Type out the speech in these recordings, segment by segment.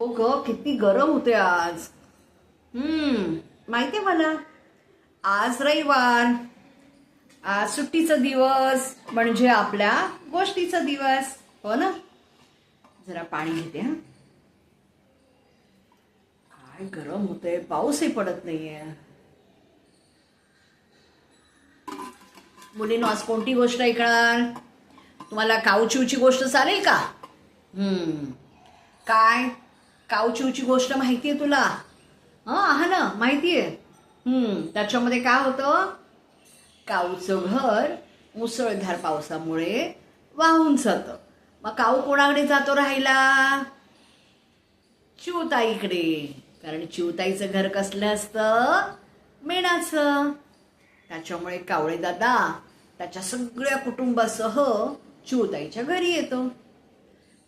हो ग, किती गरम होते आज. माहितीये मला. आज रविवार. आज सुट्टीचा दिवस म्हणजे आपल्या गोष्टीचा दिवस. हो ना. जरा पाणी घेते. हा, काय गरम होते. पाऊसही पडत नाहीये. मुलींनो, आज कोणती गोष्ट ऐकणार? तुम्हाला काऊचिवची गोष्ट चालेल का? हम्म काय? काऊचिवची गोष्ट माहितीये तुला? हा ना, माहितीये. त्याच्यामध्ये काय होतं? काऊचं घर मुसळधार पावसामुळे वाहून जातं. मग काऊ कोणाकडे जातो राहायला? चिवताईकडे. कारण चिवताईचं घर कसलं असतं? मेणाचं. त्याच्यामुळे कावळे दादा त्याच्या सगळ्या कुटुंबासह चिवताईच्या घरी येतो.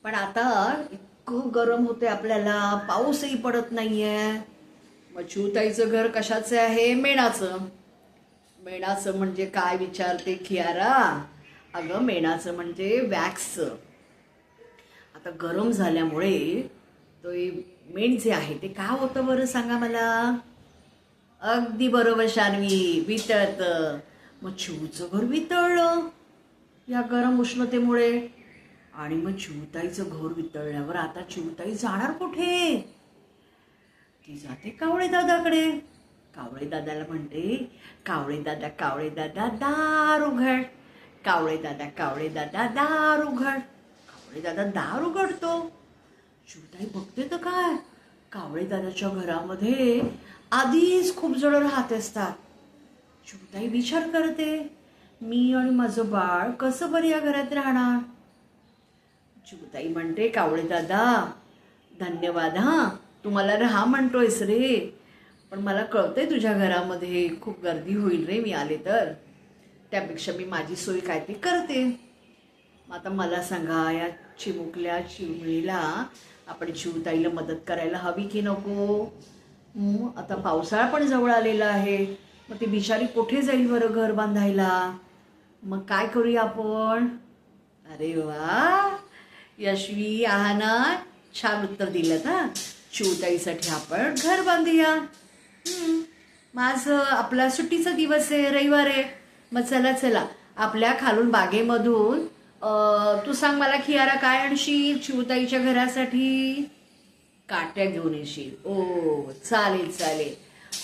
पण आता इतकं गरम होते आपल्याला, पाऊसही पडत नाहीये. मग चिवताईचं घर कशाचं आहे? मेणाचं. मेणाचं म्हणजे काय विचारते कियारा? अगं, मेणाचं म्हणजे वॅक्सचं. आता गरम झाल्यामुळे तो मेण जे आहे ते काय होतं बरं, सांगा मला. अगदी बरोबर शान्वी, वितळतं. मग चिवचं घर वितळलं या गरम उष्णतेमुळे. आणि मग चिवताईचं घर वितळल्यावर आता चिवताई जाणार कुठे? ती जाते कावळे दादाकडे. कावळे दादाला म्हणते, कावळे दादा दार उघड. कावळे दादा दार उघड. कावळे दादा दार उघडतो. चिवताई बघते तर काय, कावळे दादाच्या घरामध्ये आधीच खूप जण राहत असतात. चिवताई विचार करते, मी आणि माझं बाळ कसं बरं या घरात राहणार? चिवताई म्हणते, कावळे दादा धन्यवाद. तू मला राहा म्हणतोयस रे, पण मला कळतंय तुझ्या घरामध्ये खूप गर्दी होईल रे मी आले तर. त्यापेक्षा मी माझी सोय काय ते करते. मग आता मला सांगा, या चिमुकल्या चिमणीला आपण चिवताईला मदत करायला हवी की नको? आता पावसाळा पण जवळ आलेला आहे. मग ती बिचारी कुठे जाईल बरं घर बांधायला? मग काय करूया आपण? अरे वा यशवी, आहाना, छान उत्तर दिलं ना. चिवताईसाठी आपण घर बांधूया. माझं आपला सुट्टीचा दिवस आहे, रविवार आहे. मग चला आपल्या खालून बागेमधून तू सांग मला कियारा, काय आणशील चिवताईच्या घरासाठी? काट्या घेऊन येशील. ओ चालेल.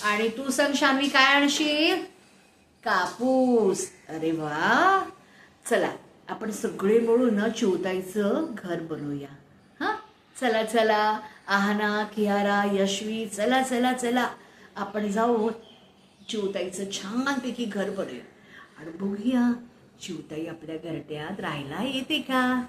आणि तू सांग शान्वी, काय आणशील? कापूस. अरे वा, चला आपण सगळे मिळून ना चिवताईचं घर बनवूया. हा, चला आहाना, कियारा, यशवी, चला आपण जाऊ चिवताईचं छानपैकी घर बनवूया आणि बघूया चिवताई आपल्या घरट्यात राहायला येते का.